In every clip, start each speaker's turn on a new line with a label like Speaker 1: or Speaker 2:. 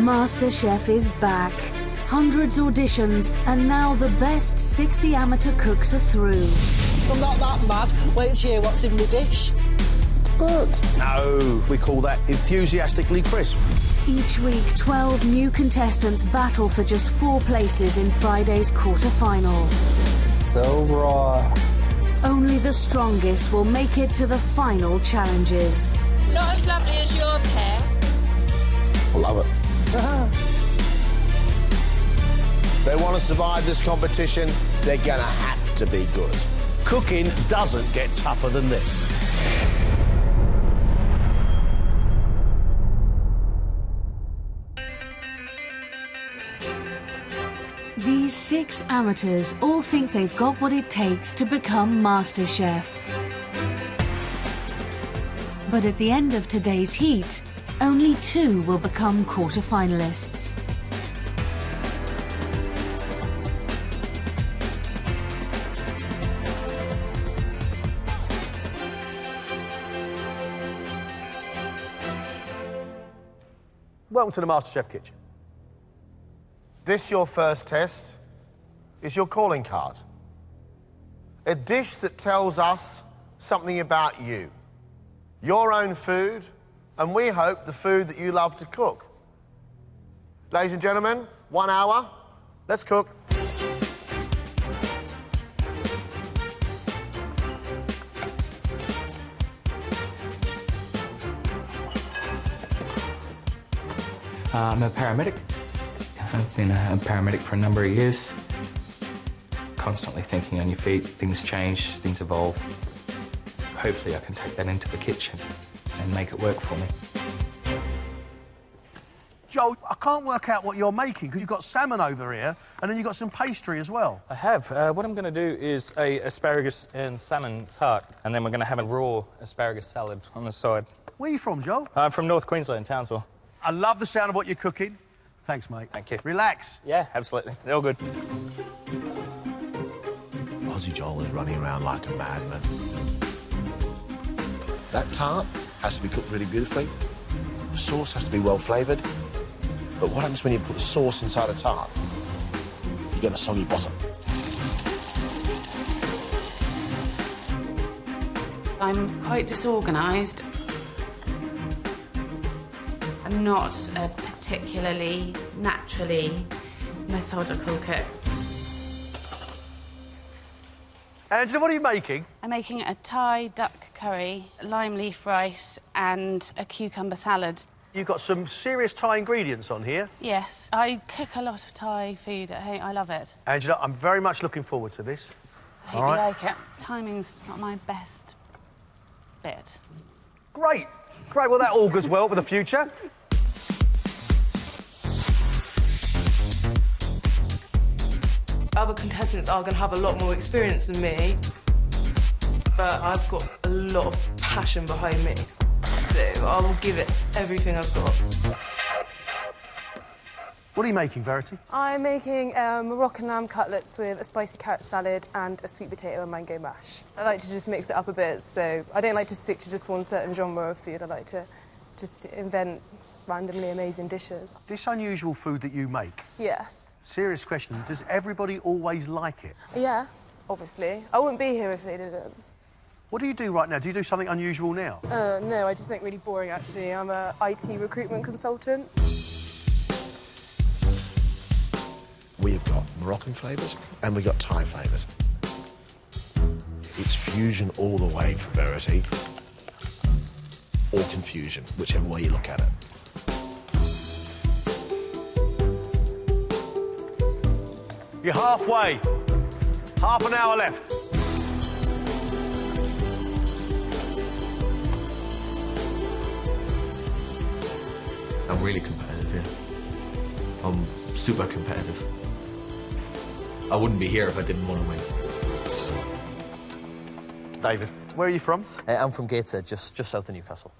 Speaker 1: MasterChef is back. Hundreds auditioned, and now the best 60 amateur cooks are through.
Speaker 2: I'm not that mad. Wait to hear what's in my dish. Good.
Speaker 3: No, we call that enthusiastically crisp.
Speaker 1: Each week, 12 new contestants battle for just 4 places in Friday's quarter-final.
Speaker 4: So raw.
Speaker 1: Only the strongest will make it to the final challenges.
Speaker 5: Not as lovely as your pear.
Speaker 3: I love it. They want to survive this competition, they're gonna have to be good. Cooking doesn't get tougher than this.
Speaker 1: These 6 amateurs all think they've got what it takes to become MasterChef. But at the end of today's heat, only 2 will become quarter-finalists.
Speaker 6: Welcome to the MasterChef kitchen. This, your first test, is your calling card. A dish that tells us something about you, your own food, and we hope the food that you love to cook. Ladies and gentlemen, 1 hour, let's cook.
Speaker 7: I'm a paramedic. I've been a paramedic for a number of years. Constantly thinking on your feet, things change, things evolve. Hopefully I can take that into the kitchen and make it work for me.
Speaker 3: Joel, I can't work out what you're making because you've got salmon over here and then you've got some pastry as well.
Speaker 4: I have. What I'm going to do is a asparagus and salmon tart, and then we're going to have a raw asparagus salad on the side.
Speaker 3: Where are you from, Joel?
Speaker 4: I'm from North Queensland, Townsville.
Speaker 3: I love the sound of what you're cooking. Thanks, mate.
Speaker 4: Thank you.
Speaker 3: Relax.
Speaker 4: Yeah, absolutely. They're all good.
Speaker 3: Aussie Joel is running around like a madman. That tart has to be cooked really beautifully. The sauce has to be well flavoured. But what happens when you put the sauce inside a tart? You get a soggy bottom.
Speaker 8: I'm quite disorganised. I'm not a particularly naturally methodical cook.
Speaker 6: Angela, what are you making?
Speaker 8: I'm making a Thai duck curry, lime leaf rice and a cucumber salad.
Speaker 6: You've got some serious Thai ingredients on here.
Speaker 8: Yes, I cook a lot of Thai food at home. I love it.
Speaker 6: Angela, I'm very much looking forward to this.
Speaker 8: I hope you like it. Timing's not my best bit.
Speaker 6: Great. Great, well, that augurs well for the future.
Speaker 9: Other contestants are going to have a lot more experience than me, but I've got a lot of passion behind me, so I will give it everything I've got.
Speaker 6: What are you making, Verity?
Speaker 10: I'm making Moroccan lamb cutlets with a spicy carrot salad and a sweet potato and mango mash. I like to just mix it up a bit, so I don't like to stick to just one certain genre of food. I like to just invent randomly amazing dishes.
Speaker 3: This unusual food that you make,
Speaker 10: Yes.
Speaker 3: serious question, does everybody always like it?
Speaker 10: Yeah, obviously. I wouldn't be here if they didn't.
Speaker 3: What do you do right now? Do you do something unusual now?
Speaker 10: No, I just think really boring, actually. I'm a IT recruitment consultant.
Speaker 3: We've got Moroccan flavours and we've got Thai flavours. It's fusion all the way for Verity, or confusion, whichever way you look at it.
Speaker 6: You're halfway. Half an hour left.
Speaker 11: I'm really competitive, yeah. I'm super competitive. I wouldn't be here if I didn't want to win.
Speaker 6: David, where are you from?
Speaker 12: I'm from Gateshead, just south of Newcastle.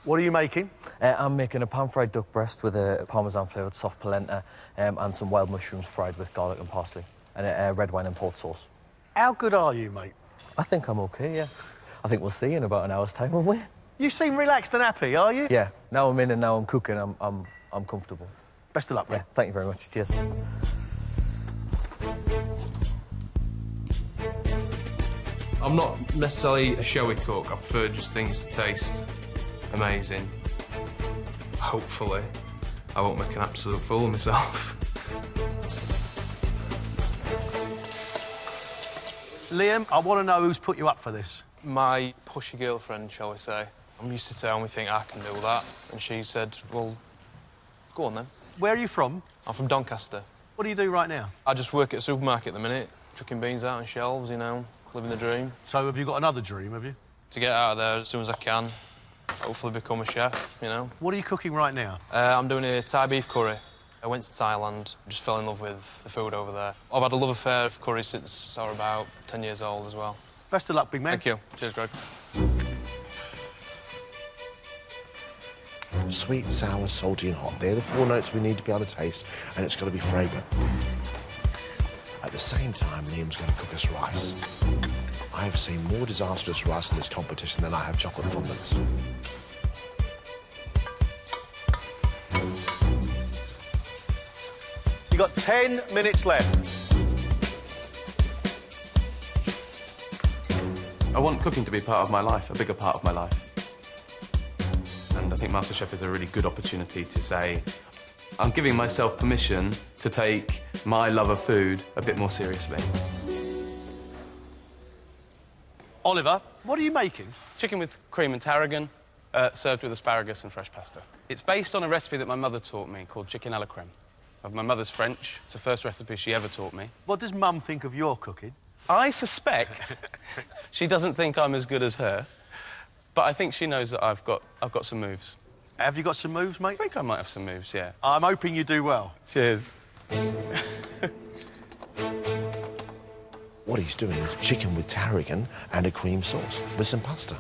Speaker 6: What are you making?
Speaker 12: I'm making a pan-fried duck breast with a parmesan-flavoured soft polenta and some wild mushrooms fried with garlic and parsley, and a red wine and port sauce.
Speaker 6: How good are you, mate?
Speaker 12: I think I'm OK, yeah. I think we'll see in about an hour's time, won't we?
Speaker 6: You seem relaxed and happy, are you?
Speaker 12: Yeah. Now I'm in and now I'm cooking, I'm comfortable.
Speaker 6: Best of luck, mate.
Speaker 12: Yeah, thank you very much. Cheers.
Speaker 13: I'm not necessarily a showy cook. I prefer just things to taste amazing. Hopefully, I won't make an absolute fool of myself.
Speaker 6: Liam, I want to know who's put you up for this.
Speaker 13: My pushy girlfriend, shall we say. I'm used to tell me think I can do that, and she said, well, go on then.
Speaker 6: Where are you from?
Speaker 13: I'm from Doncaster.
Speaker 6: What do you do right now?
Speaker 13: I just work at a supermarket at the minute, chucking beans out on shelves, you know, living the dream.
Speaker 6: So have you got another dream, have you?
Speaker 13: To get out of there as soon as I can, hopefully become a chef, you know.
Speaker 6: What are you cooking right now?
Speaker 13: I'm doing a Thai beef curry. I went to Thailand, just fell in love with the food over there. I've had a love affair of curry since I was about 10 years old as well.
Speaker 6: Best of luck, big man.
Speaker 13: Thank you. Cheers, Greg.
Speaker 3: Sweet, sour, salty and hot. They're the 4 notes we need to be able to taste, and it's got to be fragrant. At the same time, Liam's going to cook us rice. I have seen more disastrous rice in this competition than I have chocolate fondants.
Speaker 6: You've got 10 minutes left.
Speaker 14: I want cooking to be part of my life, a bigger part of my life. And I think MasterChef is a really good opportunity to say, I'm giving myself permission to take my love of food a bit more seriously.
Speaker 6: Oliver, what are you making?
Speaker 15: Chicken with cream and tarragon, served with asparagus and fresh pasta. It's based on a recipe that my mother taught me called chicken à la crème. My mother's French. It's the first recipe she ever taught me.
Speaker 6: What does Mum think of your cooking?
Speaker 15: I suspect she doesn't think I'm as good as her, but I think she knows that I've got some moves.
Speaker 6: Have you got some moves, mate?
Speaker 15: I think I might have some moves, yeah.
Speaker 6: I'm hoping you do well.
Speaker 15: Cheers.
Speaker 3: What he's doing is chicken with tarragon and a cream sauce with some pasta.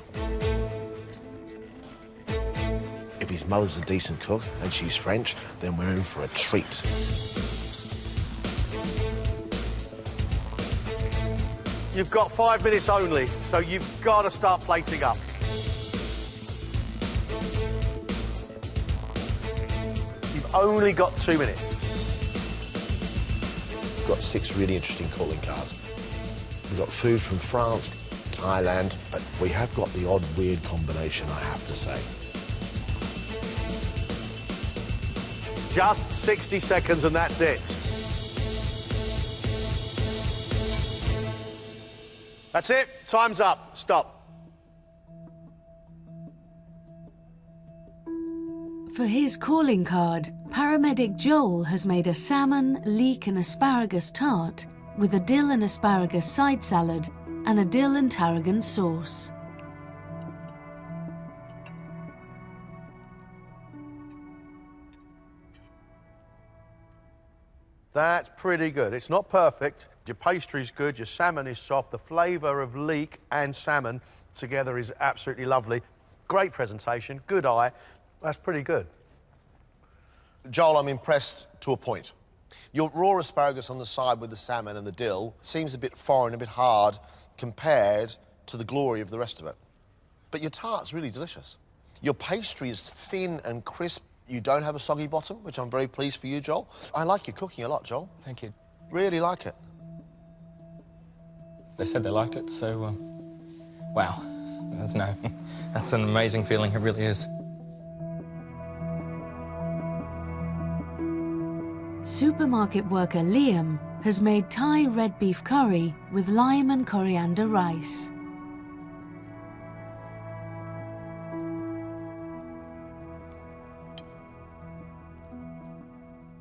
Speaker 3: If his mother's a decent cook and she's French, then we're in for a treat.
Speaker 6: You've got 5 minutes only, so you've got to start plating up. You've only got 2 minutes.
Speaker 3: We've got 6 really interesting calling cards. We've got food from France, Thailand, but we have got the odd weird combination, I have to say.
Speaker 6: Just 60 seconds and that's it. That's it. Time's up. Stop.
Speaker 1: For his calling card, paramedic Joel has made a salmon, leek and asparagus tart with a dill and asparagus side salad and a dill and tarragon sauce.
Speaker 6: That's pretty good. It's not perfect. Your pastry's good, your salmon is soft. The flavour of leek and salmon together is absolutely lovely. Great presentation, good eye. That's pretty good.
Speaker 3: Joel, I'm impressed to a point. Your raw asparagus on the side with the salmon and the dill seems a bit foreign, a bit hard compared to the glory of the rest of it. But your tart's really delicious. Your pastry is thin and crisp. You don't have a soggy bottom, which I'm very pleased for you, Joel. I like your cooking a lot, Joel.
Speaker 4: Thank you.
Speaker 3: Really like it.
Speaker 4: They said they liked it, so, wow. That's an amazing feeling, it really is.
Speaker 1: Supermarket worker Liam has made Thai red beef curry with lime and coriander rice.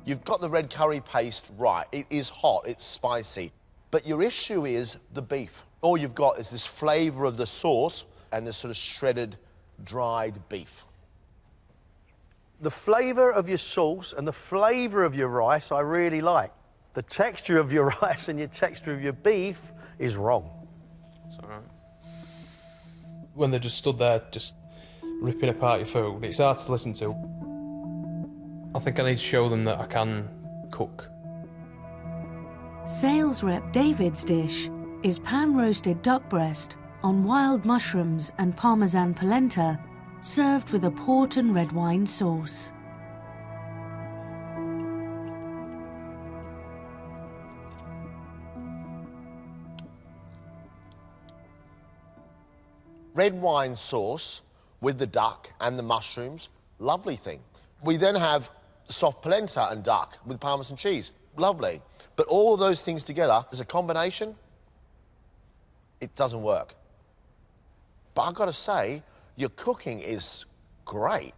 Speaker 3: You've got the red curry paste right. It is hot, it's spicy. But your issue is the beef. All you've got is this flavour of the sauce and this sort of shredded, dried beef.
Speaker 6: The flavour of your sauce and the flavour of your rice I really like. The texture of your rice and your texture of your beef is wrong.
Speaker 13: It's all right. When they're just stood there, just ripping apart your food, it's hard to listen to. I think I need to show them that I can cook.
Speaker 1: Sales rep David's dish is pan-roasted duck breast on wild mushrooms and Parmesan polenta, served with a port and red wine sauce.
Speaker 3: red wine sauce with the duck and the mushrooms, lovely thing. We then have soft polenta and duck with Parmesan cheese, lovely. But all of those things together as a combination, it doesn't work. But I've got to say, your cooking is great.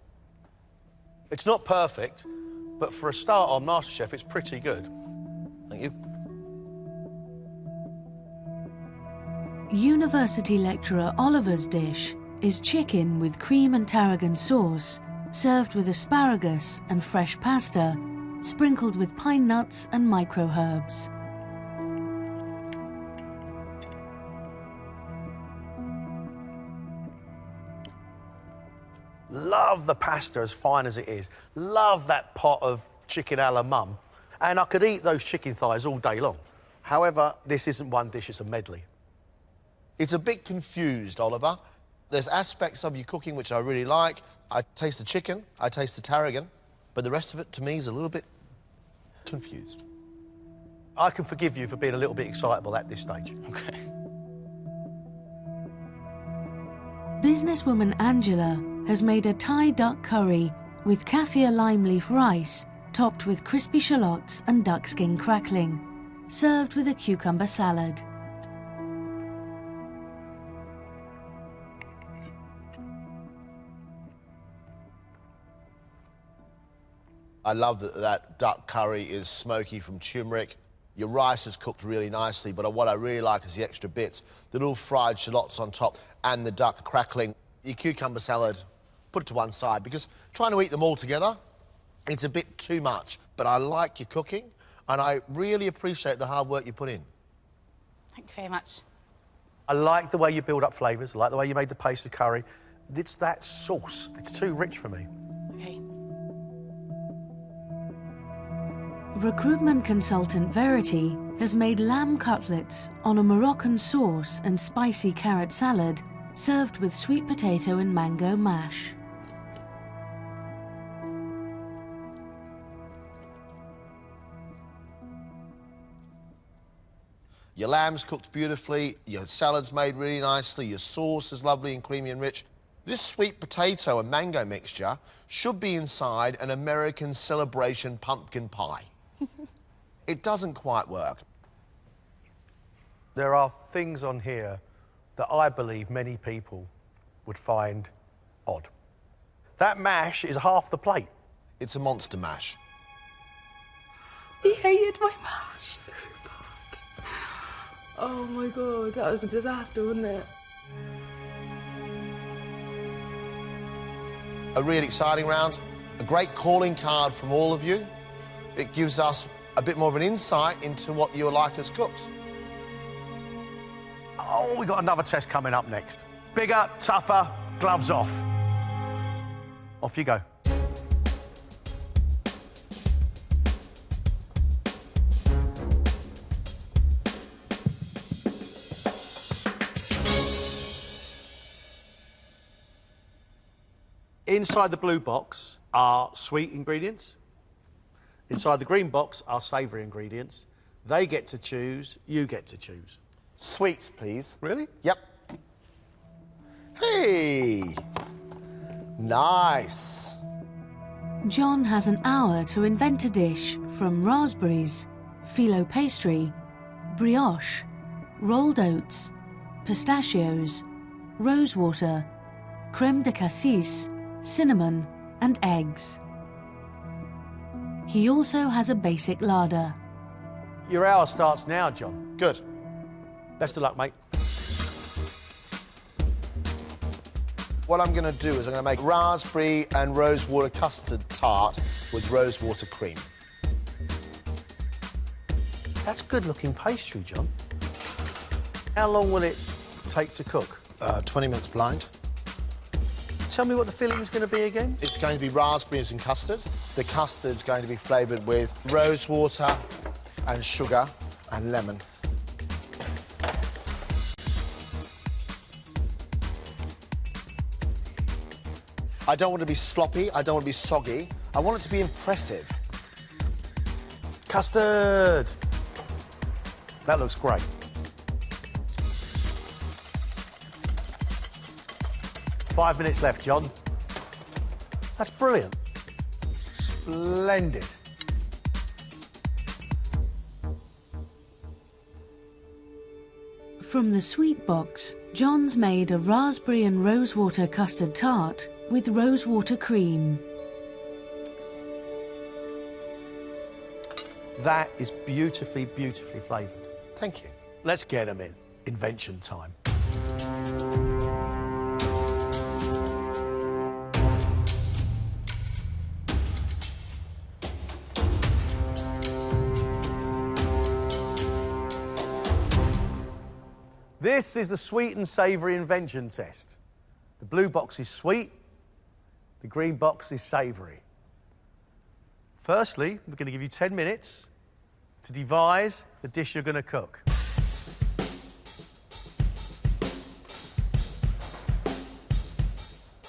Speaker 6: It's not perfect, but for a start on MasterChef, it's pretty good.
Speaker 12: Thank you.
Speaker 1: University lecturer Oliver's dish is chicken with cream and tarragon sauce, served with asparagus and fresh pasta, sprinkled with pine nuts and micro herbs.
Speaker 6: Love the pasta as fine as it is. Love that pot of chicken a la mum. And I could eat those chicken thighs all day long. However, this isn't one dish, it's a medley.
Speaker 3: It's a bit confused, Oliver. There's aspects of your cooking which I really like. I taste the chicken, I taste the tarragon, but the rest of it, to me, is a little bit confused.
Speaker 6: I can forgive you for being a little bit excitable at this stage.
Speaker 3: OK.
Speaker 1: Businesswoman Angela has made a Thai duck curry with kaffir lime leaf rice, topped with crispy shallots and duck skin crackling, served with a cucumber salad.
Speaker 3: I love that duck curry is smoky from turmeric. Your rice is cooked really nicely, but what I really like is the extra bits, the little fried shallots on top and the duck crackling. Your cucumber salad, put it to one side, because trying to eat them all together, it's a bit too much. But I like your cooking, and I really appreciate the hard work you put in.
Speaker 8: Thank you very much.
Speaker 6: I like the way you build up flavours, I like the way you made the paste of curry. It's that sauce. It's too rich for me.
Speaker 8: Okay.
Speaker 1: Recruitment consultant Verity has made lamb cutlets on a Moroccan sauce and spicy carrot salad, served with sweet potato and mango mash.
Speaker 3: Your lamb's cooked beautifully, your salad's made really nicely, your sauce is lovely and creamy and rich. This sweet potato and mango mixture should be inside an American celebration pumpkin pie. It doesn't quite work.
Speaker 6: There are things on here that I believe many people would find odd. That mash is half the plate.
Speaker 3: It's a monster mash.
Speaker 9: He hated my mash so bad. Oh my God, that was a disaster, wasn't it?
Speaker 3: A really exciting round, a great calling card from all of you. It gives us a bit more of an insight into what you're like as cooks.
Speaker 6: Oh, we've got another test coming up next. Bigger, tougher, gloves off. Off you go. Inside the blue box are sweet ingredients. Inside the green box are savoury ingredients. They get to choose, you get to choose.
Speaker 3: Sweets, please.
Speaker 6: Really?
Speaker 3: Yep. Hey! Nice.
Speaker 1: John has an hour to invent a dish from raspberries, phyllo pastry, brioche, rolled oats, pistachios, rosewater, creme de cassis, cinnamon and eggs. He also has a basic larder.
Speaker 6: Your hour starts now, John.
Speaker 3: Good.
Speaker 6: Best of luck, mate.
Speaker 3: What I'm going to do is I'm going to make raspberry and rosewater custard tart with rosewater cream.
Speaker 6: That's good-looking pastry, John. How long will it take to cook?
Speaker 3: 20 minutes blind.
Speaker 6: Tell me what the filling is going to be again.
Speaker 3: It's going to be raspberries and custard. The custard's going to be flavoured with rosewater and sugar and lemon. I don't want it to be sloppy, I don't want it to be soggy. I want it to be impressive.
Speaker 6: Custard! That looks great. 5 minutes left, John. That's brilliant. Splendid.
Speaker 1: From the sweet box, John's made a raspberry and rosewater custard tart with rosewater cream.
Speaker 6: That is beautifully, beautifully flavoured.
Speaker 3: Thank you.
Speaker 6: Let's get them in. Invention time. This is the sweet and savoury invention test. The blue box is sweet, the green box is savoury. Firstly, we're going to give you 10 minutes to devise the dish you're going to cook.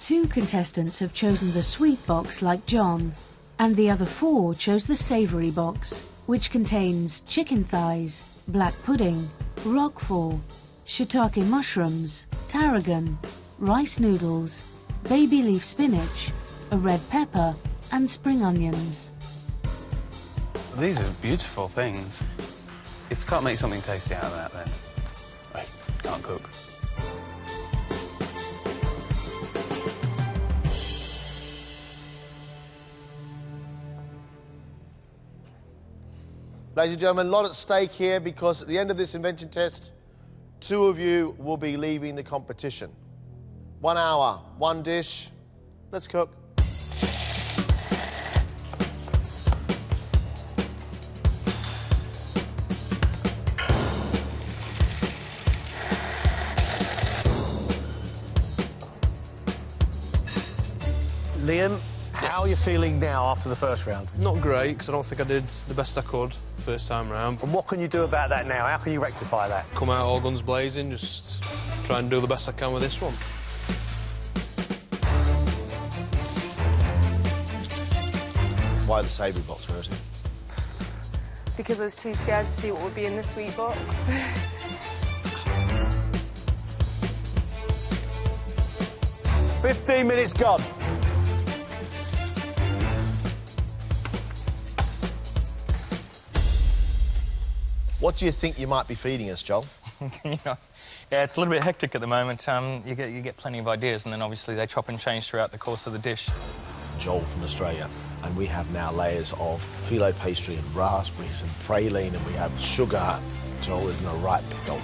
Speaker 1: Two contestants have chosen the sweet box like John, and the other 4 chose the savoury box, which contains chicken thighs, black pudding, roquefort, shiitake mushrooms, tarragon, rice noodles, baby leaf spinach, a red pepper, and spring onions.
Speaker 15: These are beautiful things. If you can't make something tasty out of that, then wait, can't cook.
Speaker 3: Ladies and gentlemen, a lot at stake here because at the end of this invention test, 2 of you will be leaving the competition. 1 hour, 1 dish. Let's cook.
Speaker 6: Liam, how are you feeling now after the first round?
Speaker 13: Not great, because I don't think I did the best I could first time round.
Speaker 6: And what can you do about that now? How can you rectify that?
Speaker 13: Come out all guns blazing, just try and do the best I can with this one.
Speaker 3: Why the savoury box, Rosie?
Speaker 10: Because I was too scared to see what would be in the sweet box.
Speaker 6: 15 minutes gone.
Speaker 3: What do you think you might be feeding us, Joel?
Speaker 4: You know, yeah, it's a little bit hectic at the moment. You get plenty of ideas, and then obviously they chop and change throughout the course of the dish.
Speaker 3: Joel from Australia, and we have now layers of phyllo pastry and raspberries and praline, and we have sugar. Joel is in a right pickle.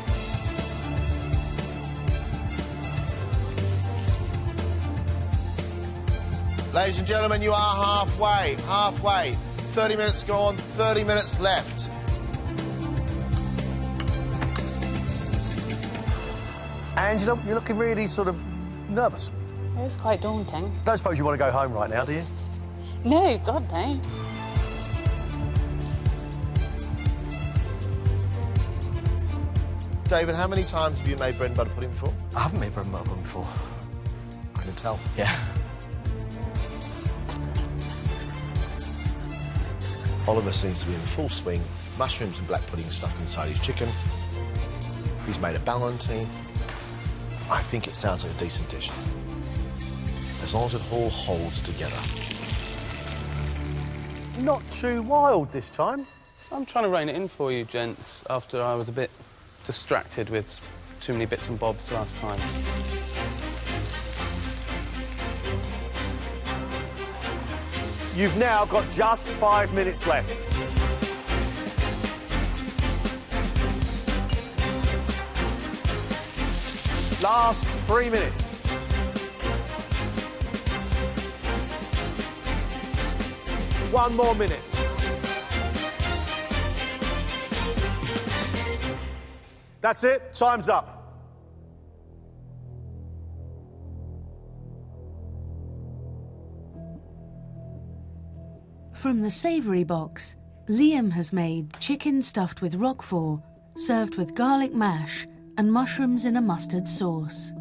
Speaker 3: Ladies and gentlemen, you are halfway. 30 minutes gone, 30 minutes left.
Speaker 6: Angela, you're looking really sort of nervous.
Speaker 8: It's quite daunting.
Speaker 6: Don't suppose you want to go home right now, do you?
Speaker 8: No, God, no.
Speaker 3: David, how many times have you made bread and butter pudding before?
Speaker 12: I haven't made bread and butter pudding before.
Speaker 3: I can tell.
Speaker 12: Yeah.
Speaker 3: Oliver seems to be in full swing. Mushrooms and black pudding stuffed inside his chicken. He's made a ballantine. I think it sounds like a decent dish. As long as it all holds together.
Speaker 6: Not too wild this time.
Speaker 15: I'm trying to rein it in for you, gents, after I was a bit distracted with too many bits and bobs last time.
Speaker 6: You've now got just 5 minutes left. Last 3 minutes. One more minute. That's it. Time's up.
Speaker 1: From the savoury box, Liam has made chicken stuffed with roquefort, served with garlic mash and mushrooms in a mustard sauce.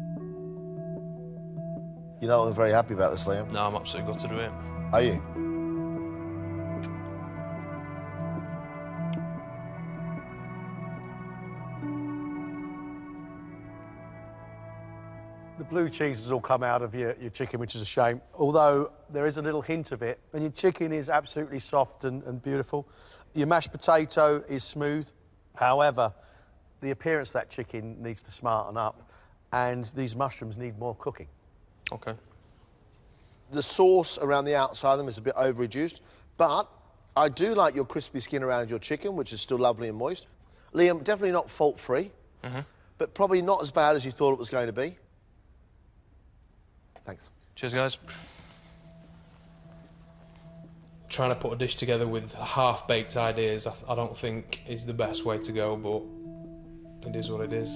Speaker 3: You're not very happy about this, Liam?
Speaker 13: No, I'm absolutely gutted with it.
Speaker 3: Are you?
Speaker 6: The blue cheese has all come out of your chicken, which is a shame, although there is a little hint of it, and your chicken is absolutely soft and beautiful. Your mashed potato is smooth. However, the appearance of that chicken needs to smarten up, and these mushrooms need more cooking.
Speaker 13: OK.
Speaker 3: The sauce around the outside of them is a bit over-reduced, but I do like your crispy skin around your chicken, which is still lovely and moist. Liam, definitely not fault-free, but probably not as bad as you thought it was going to be. Thanks.
Speaker 13: Cheers, guys. Trying to put a dish together with half-baked ideas, I don't think is the best way to go, but it is what it is.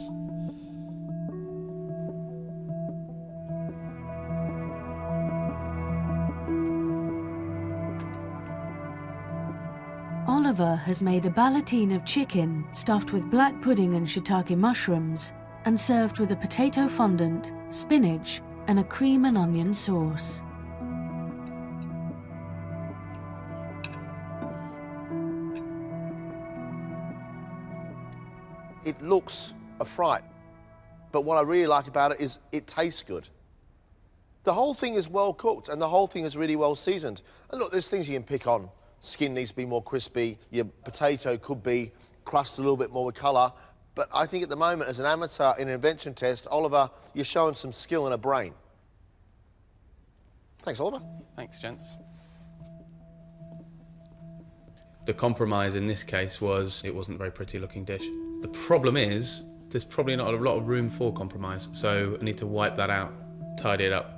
Speaker 1: Oliver has made a ballatine of chicken stuffed with black pudding and shiitake mushrooms and served with a potato fondant, spinach, and a cream and onion sauce.
Speaker 3: It looks a fright, but what I really like about it is it tastes good. The whole thing is well cooked and the whole thing is really well seasoned. And look, there's things you can pick on. Skin needs to be more crispy, your potato could be crusted a little bit more with colour, but I think at the moment, as an amateur in an invention test, Oliver, you're showing some skill and a brain. Thanks, Oliver.
Speaker 15: Thanks, gents.
Speaker 14: The compromise in this case was it wasn't a very pretty looking dish. The problem is there's probably not a lot of room for compromise, so I need to wipe that out, tidy it up.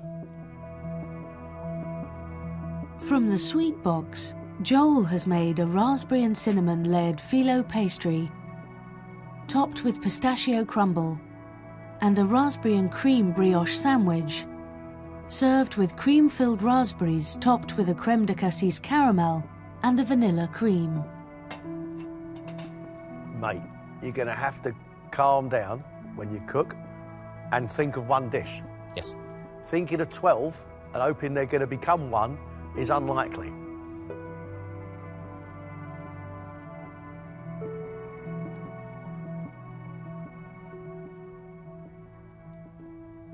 Speaker 1: From the sweet box, Joel has made a raspberry and cinnamon layered phyllo pastry, topped with pistachio crumble, and a raspberry and cream brioche sandwich, served with cream-filled raspberries topped with a creme de cassis caramel and a vanilla cream.
Speaker 6: Mate, you're going to have to calm down when you cook and think of one dish.
Speaker 12: Yes.
Speaker 6: Thinking of 12 and hoping they're going to become one is unlikely.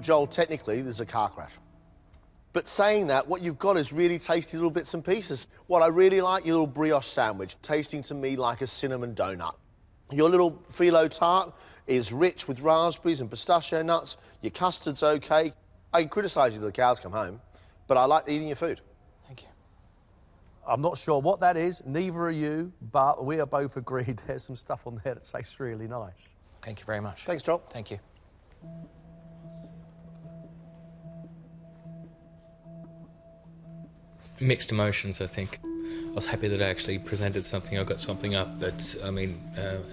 Speaker 3: Joel, technically, there's a car crash. But saying that, what you've got is really tasty little bits and pieces. What I really like, your little brioche sandwich, tasting to me like a cinnamon donut. Your little phyllo tart is rich with raspberries and pistachio nuts. Your custard's OK. I can criticise you till the cows come home, but I like eating your food.
Speaker 12: Thank you.
Speaker 6: I'm not sure what that is, neither are you, but we are both agreed there's some stuff on there that tastes really nice.
Speaker 12: Thank you very much.
Speaker 3: Thanks, Joel.
Speaker 12: Thank you.
Speaker 7: Mixed emotions, I think. I was happy that I actually presented something, I got something up, but, I mean,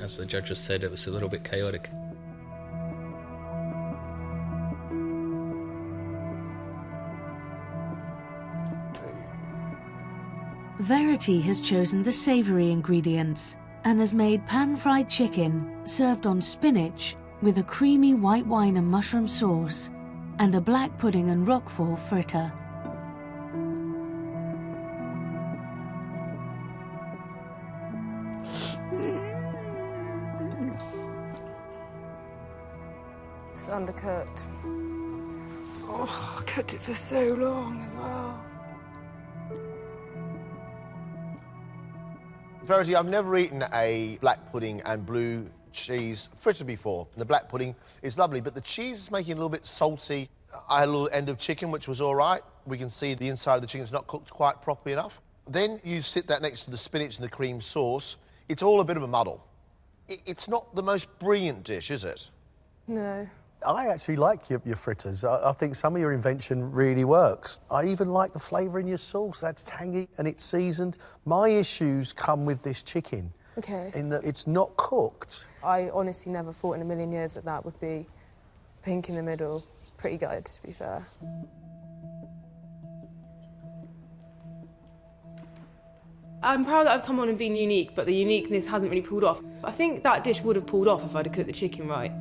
Speaker 7: as the judges said, it was a little bit chaotic.
Speaker 1: Verity has chosen the savoury ingredients and has made pan-fried chicken served on spinach with a creamy white wine and mushroom sauce and a black pudding and roquefort fritter.
Speaker 10: It's undercooked. Oh, I cooked it for so long as well.
Speaker 3: Verity, I've never eaten a black pudding and blue cheese fritter before. The black pudding is lovely, but the cheese is making it a little bit salty. I had a little end of chicken, which was all right. We can see the inside of the chicken's not cooked quite properly enough. Then you sit that next to the spinach and the cream sauce. It's all a bit of a muddle. It's not the most brilliant dish, is it?
Speaker 10: No.
Speaker 6: I actually like your fritters. I think some of your invention really works. I even like the flavour in your sauce. That's tangy and it's seasoned. My issues come with this chicken.
Speaker 10: Okay.
Speaker 6: In that it's not cooked.
Speaker 10: I honestly never thought in a million years that that would be pink in the middle. Pretty gutted, to be fair.
Speaker 9: I'm proud that I've come on and been unique, but the uniqueness hasn't really pulled off. I think that dish would have pulled off if I'd have cooked the chicken right.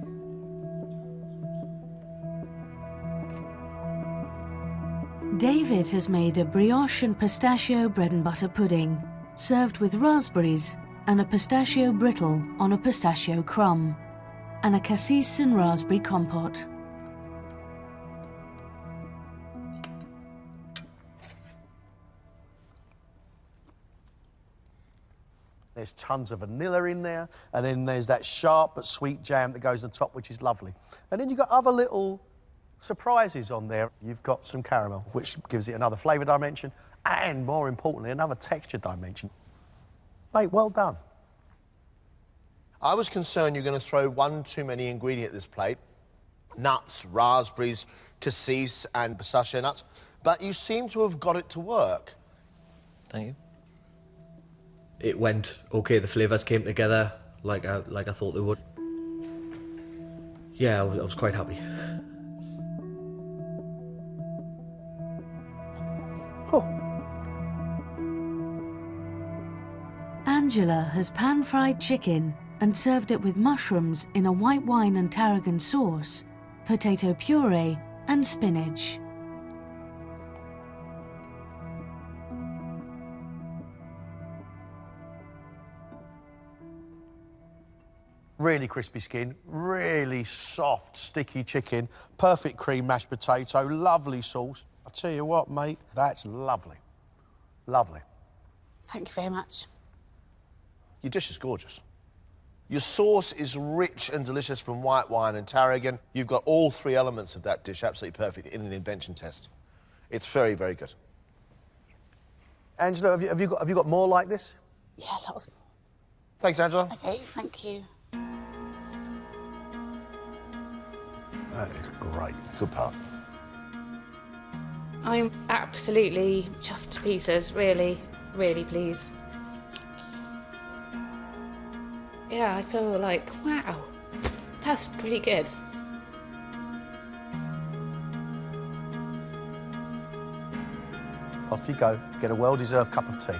Speaker 1: David has made a brioche and pistachio bread and butter pudding, served with raspberries and a pistachio brittle on a pistachio crumb, and a cassis and raspberry compote.
Speaker 6: There's tons of vanilla in there, and then there's that sharp but sweet jam that goes on top, which is lovely. And then you've got other little surprises on there. You've got some caramel, which gives it another flavour dimension, and more importantly, another texture dimension. Mate, well done.
Speaker 3: I was concerned you're going to throw one too many ingredient at this plate. Nuts, raspberries, cassis and pistachio nuts. But you seem to have got it to work.
Speaker 12: Thank you.
Speaker 16: It went okay, the flavours came together like I thought they would. Yeah, I was quite happy.
Speaker 1: Angela has pan-fried chicken and served it with mushrooms in a white wine and tarragon sauce, potato puree and spinach.
Speaker 6: Really crispy skin, really soft, sticky chicken, perfect cream mashed potato, lovely sauce. I'll tell you what, mate, that's lovely. Lovely.
Speaker 8: Thank you very much.
Speaker 3: Your dish is gorgeous. Your sauce is rich and delicious from white wine and tarragon. You've got all three elements of that dish absolutely perfect in an invention test. It's very, very good.
Speaker 6: Angela, have you got more like this?
Speaker 8: Yeah, lots more.
Speaker 3: Thanks, Angela.
Speaker 8: OK, thank you.
Speaker 6: That is great.
Speaker 3: Good part.
Speaker 17: I'm absolutely chuffed to pieces, really, really pleased. Yeah, I feel like, wow, that's pretty good.
Speaker 6: Off you go, get a well-deserved cup of tea.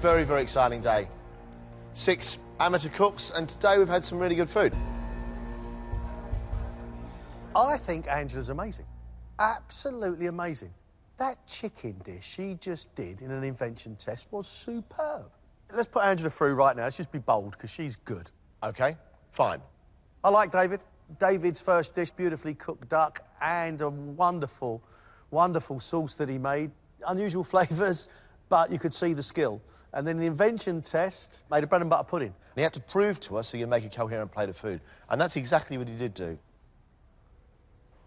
Speaker 3: Very, very exciting day. 6 amateur cooks, and today we've had some really good food.
Speaker 6: I think Angela's amazing. Absolutely amazing. That chicken dish she just did in an invention test was superb. Let's put Angela through right now. Let's just be bold, because she's good.
Speaker 3: OK, fine.
Speaker 6: I like David. David's first dish, beautifully cooked duck, and a wonderful, wonderful sauce that he made. Unusual flavours, but you could see the skill. And then the invention test made a bread and butter pudding.
Speaker 3: He had to prove to us he could make a coherent plate of food. And that's exactly what he did do.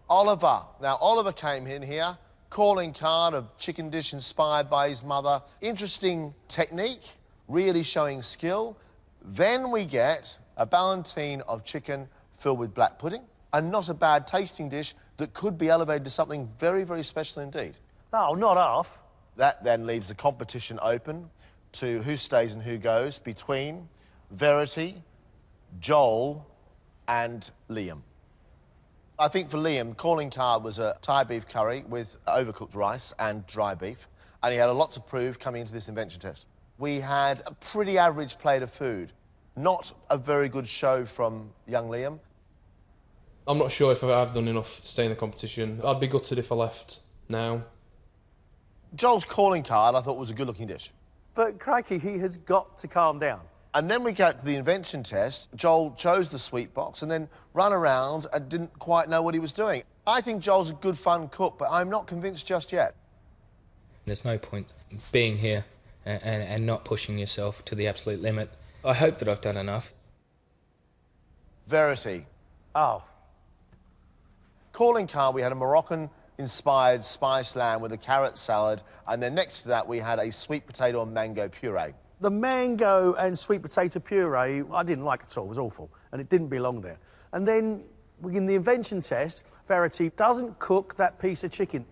Speaker 3: Oliver. Now, Oliver came in here, calling card, a chicken dish inspired by his mother. Interesting technique, really showing skill. Then we get a ballantine of chicken filled with black pudding, and not a bad tasting dish that could be elevated to something very, very special indeed.
Speaker 6: Oh, not half.
Speaker 3: That then leaves the competition open to who stays and who goes between Verity, Joel and Liam. I think for Liam, calling card was a Thai beef curry with overcooked rice and dry beef, and he had a lot to prove coming into this invention test. We had a pretty average plate of food, not a very good show from young Liam.
Speaker 13: I'm not sure if I've done enough to stay in the competition. I'd be gutted if I left now.
Speaker 3: Joel's calling card I thought was a good-looking dish.
Speaker 6: But, crikey, he has got to calm down.
Speaker 3: And then we got to the invention test. Joel chose the sweet box and then ran around and didn't quite know what he was doing. I think Joel's a good, fun cook, but I'm not convinced just yet.
Speaker 7: There's no point being here and not pushing yourself to the absolute limit. I hope that I've done enough.
Speaker 3: Verity.
Speaker 6: Oh.
Speaker 3: Calling card, we had a Moroccan-inspired spiced lamb with a carrot salad, and then next to that we had a sweet potato and mango puree.
Speaker 6: The mango and sweet potato puree, I didn't like at all. It was awful, and it didn't belong there. And then, in the invention test, Verity doesn't cook that piece of chicken.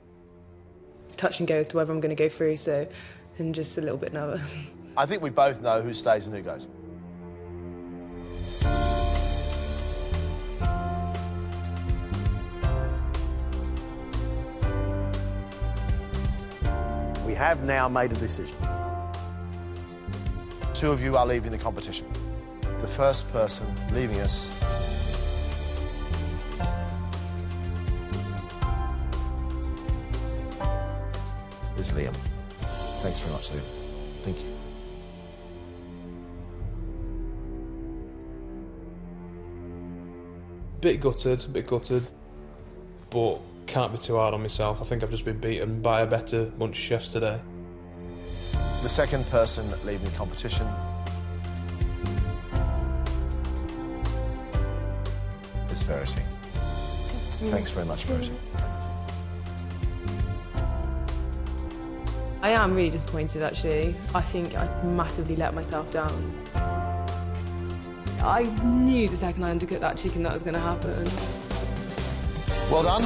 Speaker 9: It's touch and go as to whether I'm going to go through, so I'm just a little bit nervous.
Speaker 3: I think we both know who stays and who goes.
Speaker 6: We have now made a decision.
Speaker 3: 2 of you are leaving the competition. The first person leaving us is Liam. Thanks very much, Liam. Thank you.
Speaker 13: bit gutted, but can't be too hard on myself. I think I've just been beaten by a better bunch of chefs today.
Speaker 3: The second person leaving the competition is Verity. Thanks very much, Verity.
Speaker 9: I am really disappointed, actually. I think I massively let myself down. I knew the second I undercooked that chicken that was going to happen.
Speaker 3: Well done.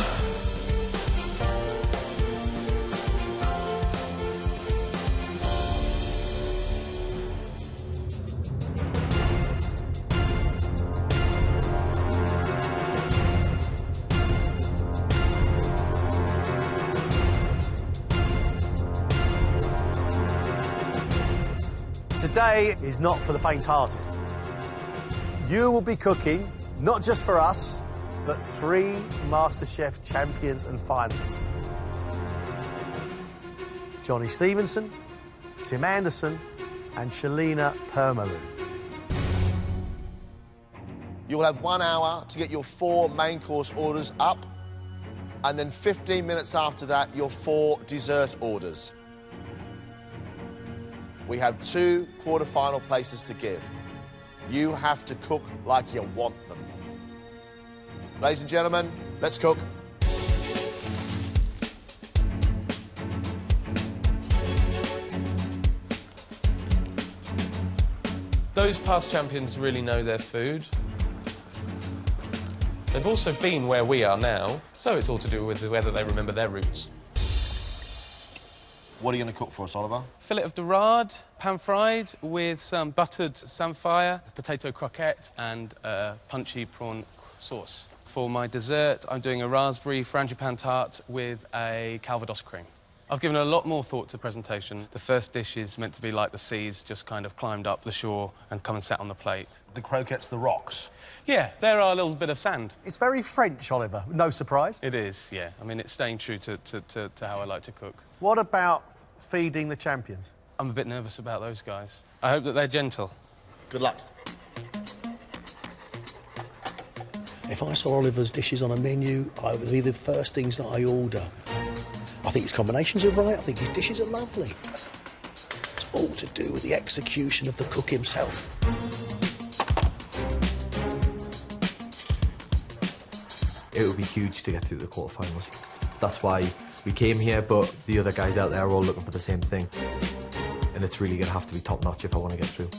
Speaker 6: Today is not for the faint-hearted. You will be cooking, not just for us, but 3 MasterChef champions and finalists. Johnny Stevenson, Tim Anderson, and Shalina Permaloo.
Speaker 3: You will have 1 hour to get your 4 main course orders up, and then 15 minutes after that, your 4 dessert orders. We have 2 quarter-final places to give. You have to cook like you want them. Ladies and gentlemen, let's cook.
Speaker 15: Those past champions really know their food. They've also been where we are now, so it's all to do with whether they remember their roots.
Speaker 3: What are you going to cook for us, Oliver?
Speaker 15: Fillet of dorade, pan-fried with some buttered samphire, potato croquette and punchy prawn sauce. For my dessert, I'm doing a raspberry frangipane tart with a Calvados cream. I've given a lot more thought to the presentation. The first dish is meant to be like the seas, just kind of climbed up the shore and come and sat on the plate.
Speaker 3: The croquettes, the rocks?
Speaker 15: Yeah, there are a little bit of sand.
Speaker 6: It's very French, Oliver. No surprise.
Speaker 15: It is, yeah. I mean, it's staying true to how I like to cook.
Speaker 6: What about feeding the champions?
Speaker 15: I'm a bit nervous about those guys. I hope that they're gentle.
Speaker 3: Good luck.
Speaker 18: If I saw Oliver's dishes on a menu, it would be the first things that I order. I think his combinations are right, I think his dishes are lovely. It's all to do with the execution of the cook himself.
Speaker 12: It would be huge to get through the quarterfinals. That's why we came here, but the other guys out there are all looking for the same thing. And it's really going to have to be top-notch if I want to get through.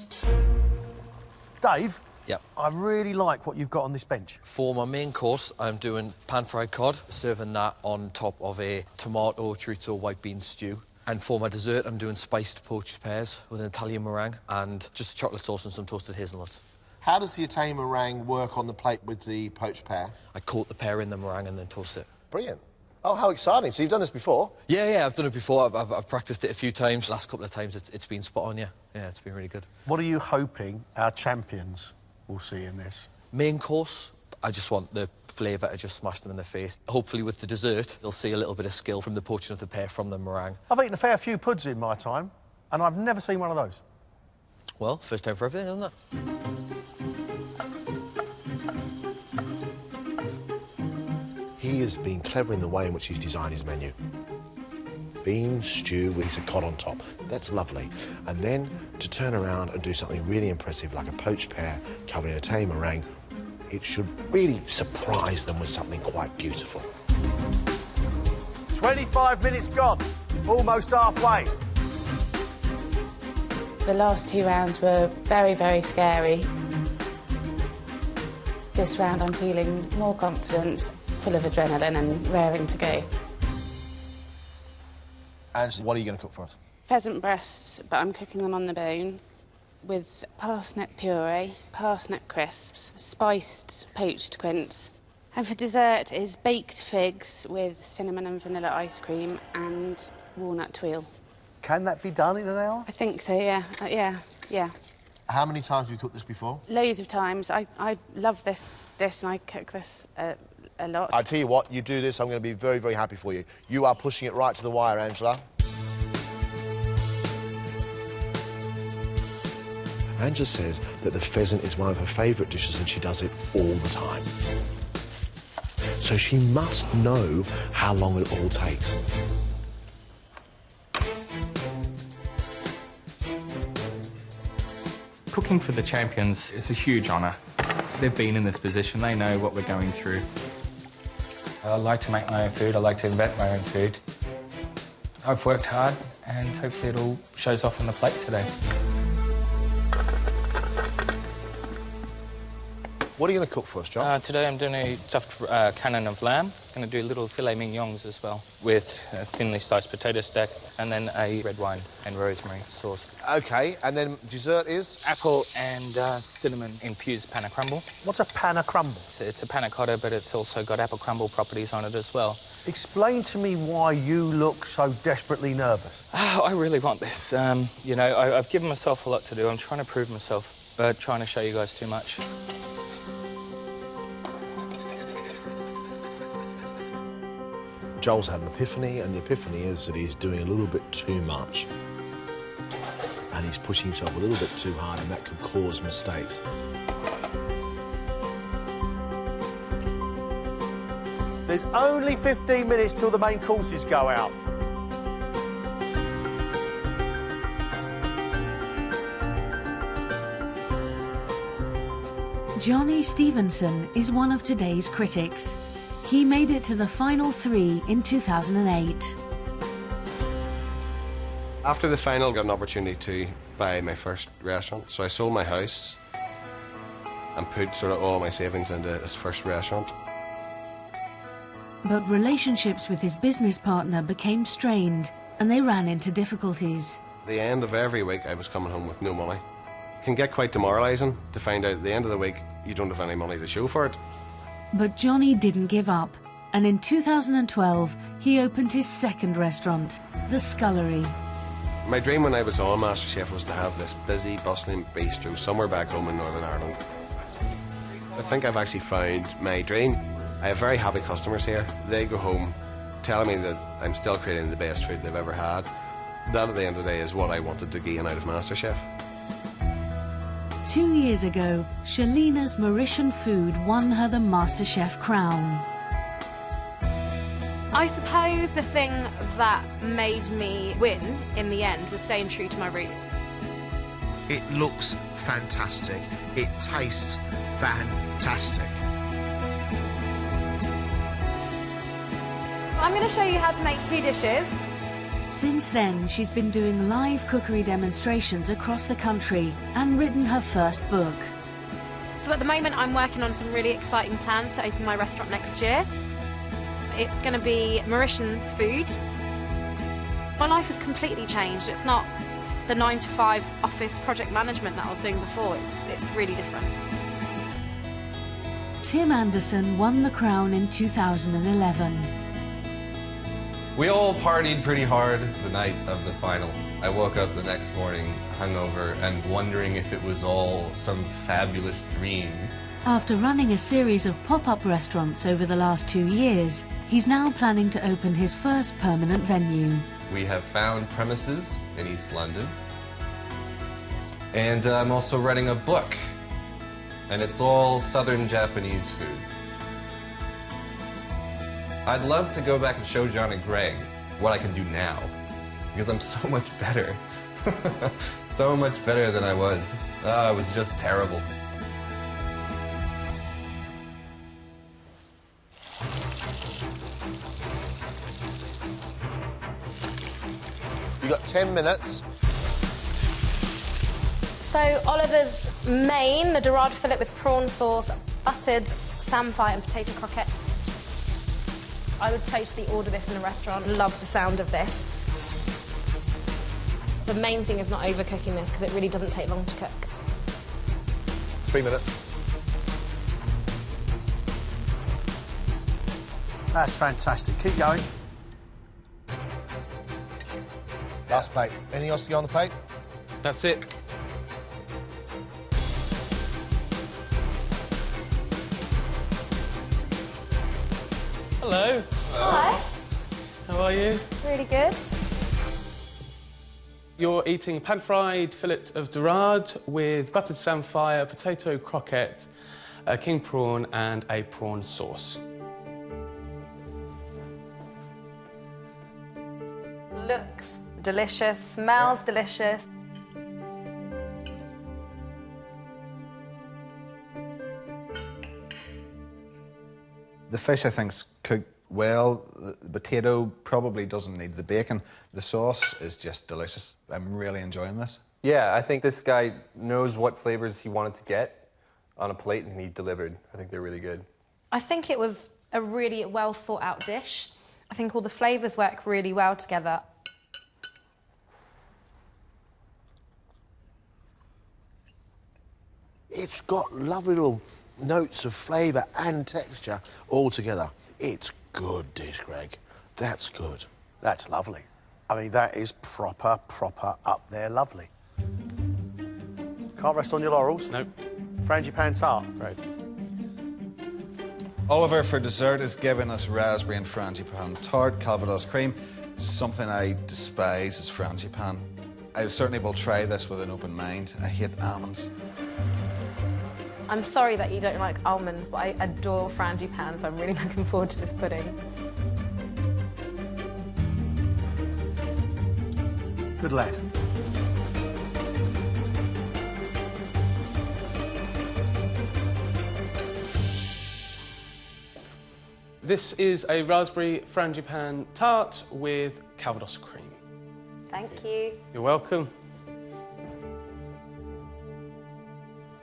Speaker 6: Dave?
Speaker 19: Yep.
Speaker 6: I really like what you've got on this bench.
Speaker 19: For my main course, I'm doing pan-fried cod, serving that on top of a tomato chorizo white bean stew. And for my dessert, I'm doing spiced poached pears with an Italian meringue and just a chocolate sauce and some toasted hazelnuts.
Speaker 3: How does the Italian meringue work on the plate with the poached pear?
Speaker 19: I coat the pear in the meringue and then toast it.
Speaker 3: Brilliant. Oh, how exciting. So you've done this before?
Speaker 19: Yeah, I've done it before. I've practiced it a few times. The last couple of times, it's been spot on, yeah. Yeah, it's been really good.
Speaker 6: What are you hoping our champions will see in this?
Speaker 19: Main course, I just want the flavour to just smash them in the face. Hopefully with the dessert, they'll see a little bit of skill from the poaching of the pear from the meringue.
Speaker 6: I've eaten a fair few puds in my time, and I've never seen one of those.
Speaker 19: Well, first time for everything, isn't it?
Speaker 3: He has been clever in the way in which he's designed his menu. Bean, stew, with a cod on top. That's lovely. And then to turn around and do something really impressive like a poached pear covered in Italian meringue, it should really surprise them with something quite beautiful.
Speaker 6: 25 minutes gone, almost halfway.
Speaker 8: The last 2 rounds were very, very scary. This round I'm feeling more confident, full of adrenaline and raring to go.
Speaker 3: And what are you going to cook for us?
Speaker 8: Pheasant breasts, but I'm cooking them on the bone with parsnip puree, parsnip crisps, spiced poached quince. And for dessert is baked figs with cinnamon and vanilla ice cream and walnut tuile.
Speaker 6: Can that be done in an hour?
Speaker 8: I think so, yeah. Yeah.
Speaker 3: How many times have you cooked this before?
Speaker 8: Loads of times. I love this dish and I cook this a lot.
Speaker 3: I tell you what, you do this, I'm going to be very, very happy for you. You are pushing it right to the wire, Angela. Angela says that the pheasant is one of her favourite dishes and she does it all the time.
Speaker 18: So she must know how long it all takes.
Speaker 7: Cooking for the champions is a huge honour. They've been in this position, they know what we're going through.
Speaker 20: I like to make my own food, I like to invent my own food. I've worked hard and hopefully it all shows off on the plate today.
Speaker 3: What are you going to cook for us, John?
Speaker 4: Today I'm doing a stuffed cannon of lamb. Going to do little filet mignons as well, with a thinly sliced potato stack, and then a red wine and rosemary sauce.
Speaker 3: OK, and then dessert is?
Speaker 4: Apple and cinnamon infused panna crumble.
Speaker 6: What's a panna crumble?
Speaker 4: It's a panna cotta, but it's also got apple crumble properties on it as well.
Speaker 6: Explain to me why you look so desperately nervous.
Speaker 4: Oh, I really want this. You know, I've given myself a lot to do. I'm trying to prove myself, but trying to show you guys too much.
Speaker 3: Joel's had an epiphany, and the epiphany is that he's doing a little bit too much. And he's pushing himself a little bit too hard, and that could cause mistakes.
Speaker 6: There's only 15 minutes till the main courses go out.
Speaker 1: Johnny Stevenson is one of today's critics. He made it to the final 3 in 2008.
Speaker 21: After the final, I got an opportunity to buy my first restaurant, so I sold my house and put sort of all my savings into this first restaurant.
Speaker 1: But relationships with his business partner became strained, and they ran into difficulties.
Speaker 21: At the end of every week, I was coming home with no money. It can get quite demoralising to find out at the end of the week you don't have any money to show for it.
Speaker 1: But Johnny didn't give up, and in 2012, he opened his second restaurant, The Scullery.
Speaker 21: My dream when I was on MasterChef was to have this busy, bustling bistro somewhere back home in Northern Ireland. I think I've actually found my dream. I have very happy customers here. They go home telling me that I'm still creating the best food they've ever had. That, at the end of the day, is what I wanted to gain out of MasterChef.
Speaker 1: 2 years ago, Shalina's Mauritian food won her the MasterChef crown.
Speaker 22: I suppose the thing that made me win in the end was staying true to my roots.
Speaker 3: It looks fantastic. It tastes fantastic.
Speaker 22: I'm going to show you how to make 2 dishes.
Speaker 1: Since then, she's been doing live cookery demonstrations across the country and written her first book.
Speaker 22: So at the moment I'm working on some really exciting plans to open my restaurant next year. It's going to be Mauritian food. My life has completely changed. It's not the 9-to-5 office project management that I was doing before. It's really different.
Speaker 1: Tim Anderson won the crown in 2011.
Speaker 23: We all partied pretty hard the night of the final. I woke up the next morning hungover and wondering if it was all some fabulous dream.
Speaker 1: After running a series of pop-up restaurants over the last 2 years, he's now planning to open his first permanent venue.
Speaker 23: We have found premises in East London. And I'm also writing a book. And it's all Southern Japanese food. I'd love to go back and show John and Greg what I can do now, because I'm so much better. So much better than I was. I was just terrible.
Speaker 3: You've got 10 minutes.
Speaker 22: So Oliver's main, the dorade fillet with prawn sauce, buttered samphire and potato croquette. I would totally order this in a restaurant. Love the sound of this. The main thing is not overcooking this because it really doesn't take long to cook.
Speaker 3: 3 minutes.
Speaker 6: That's fantastic. Keep going.
Speaker 3: Last plate. Anything else to go on the plate?
Speaker 15: That's it. Hello.
Speaker 22: Hi.
Speaker 15: How are you?
Speaker 22: Really good.
Speaker 15: You're eating pan-fried fillet of dorade with buttered samphire, potato croquette, a king prawn and a prawn sauce.
Speaker 22: delicious, smells delicious.
Speaker 2: The fish, I think, is cooked well. The potato probably doesn't need the bacon. The sauce is just delicious. I'm really enjoying this.
Speaker 5: Yeah, I think this guy knows what flavors he wanted to get on a plate, and he delivered. I think they're really good.
Speaker 22: I think it was a really well thought out dish. I think all the flavours work really well together.
Speaker 3: It's got lovely little notes of flavour and texture all together. It's good dish, Greg. That's good.
Speaker 6: That's lovely. I mean, that is proper up there lovely. Can't rest on your laurels.
Speaker 15: Nope.
Speaker 6: Frangipane tart.
Speaker 15: Right.
Speaker 2: Oliver, for dessert, is giving us raspberry and frangipane tart, Calvados cream. Something I despise is frangipane. I certainly will try this with an open mind. I hate almonds.
Speaker 22: I'm sorry that you don't like almonds, but I adore frangipane, so I'm really looking forward to this pudding.
Speaker 6: Good lad.
Speaker 15: This is a raspberry frangipane tart with Calvados cream.
Speaker 22: Thank you.
Speaker 15: You're welcome.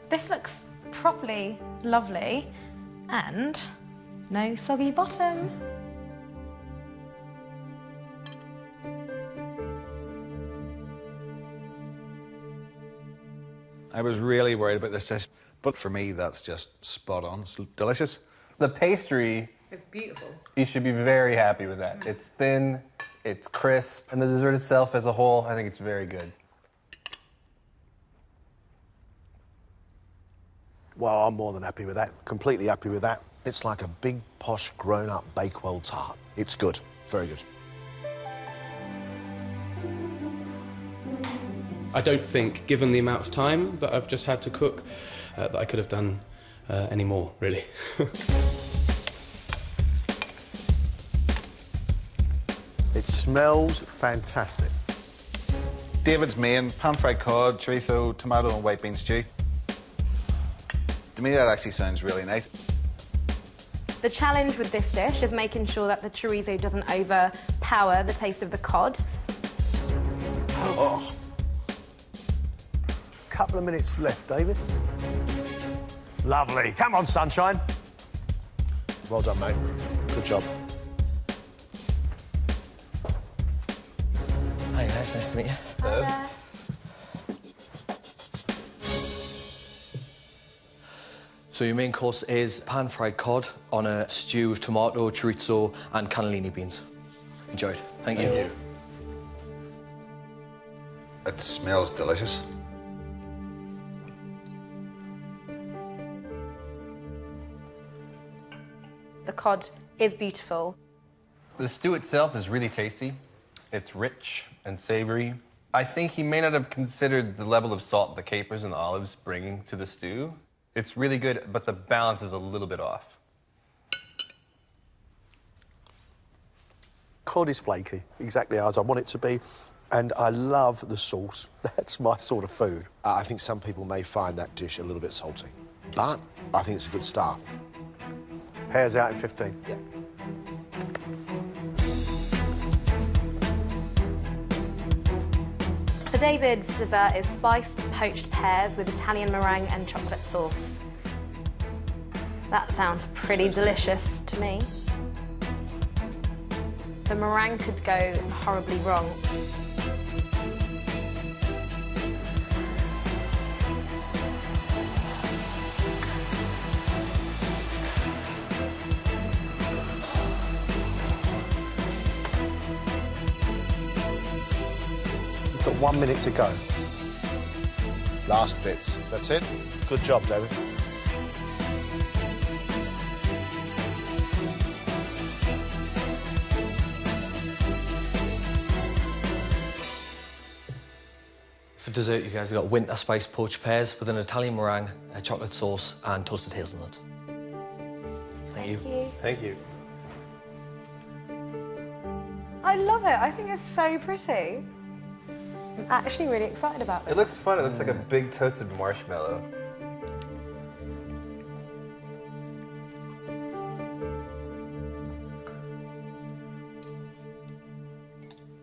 Speaker 22: This looks properly lovely and no soggy bottom.
Speaker 2: I was really worried about this dish, but for me, that's just spot on. It's delicious.
Speaker 5: The pastry,
Speaker 9: It's beautiful.
Speaker 5: you should be very happy with that. It's thin, it's crisp, and the dessert itself as a whole, I think it's very good.
Speaker 3: Well, I'm more than happy with that. Completely happy with that. It's like a big, posh, grown-up Bakewell tart. It's good. Very good.
Speaker 15: I don't think, given the amount of time that I've just had to cook, that I could have done any more, really.
Speaker 6: It smells fantastic.
Speaker 2: David's main, pan-fried cod, chorizo, tomato and white bean stew. To me, that actually sounds really nice.
Speaker 22: The challenge with this dish is making sure that the chorizo doesn't overpower the taste of the cod.
Speaker 3: Oh.
Speaker 6: Couple of minutes left, David. Lovely. Come on, sunshine.
Speaker 3: Well done, mate. Good job.
Speaker 19: Hi guys, nice to meet you.
Speaker 22: Hi.
Speaker 19: So your main course is pan-fried cod on a stew with tomato, chorizo and cannellini beans. Enjoyed. Thank you.
Speaker 2: It smells delicious.
Speaker 22: The cod is beautiful.
Speaker 5: The stew itself is really tasty. It's rich and savory. I think he may not have considered the level of salt the capers and the olives bring to the stew. It's really good, but the balance is a little bit off.
Speaker 6: Cod is flaky, exactly as I want it to be, and I love the sauce. That's my sort of food.
Speaker 3: I think some people may find that dish a little bit salty, but I think it's a good start.
Speaker 6: Pears out in 15.
Speaker 3: Yeah.
Speaker 22: So David's dessert is spiced poached pears with Italian meringue and chocolate sauce. That sounds pretty delicious to me. The meringue could go horribly wrong.
Speaker 6: We've got 1 minute to go.
Speaker 3: Last bits. That's it. Good job, David.
Speaker 19: For dessert, you guys have got winter spiced poached pears with an Italian meringue, a chocolate sauce and toasted hazelnut. Thank you.
Speaker 5: Thank you.
Speaker 22: I love it. I think it's so pretty. I'm actually really excited about this.
Speaker 5: It looks fun. It looks like a big toasted marshmallow.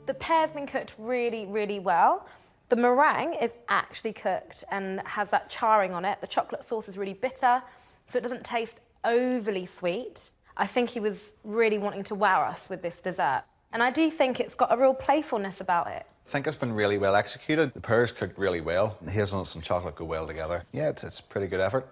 Speaker 22: The pear's been cooked really, really well. The meringue is actually cooked and has that charring on it. The chocolate sauce is really bitter, so it doesn't taste overly sweet. I think he was really wanting to wow us with this dessert. And I do think it's got a real playfulness about it.
Speaker 2: I think it's been really well executed. The pear's cooked really well. The hazelnuts and chocolate go well together. Yeah, it's a pretty good effort.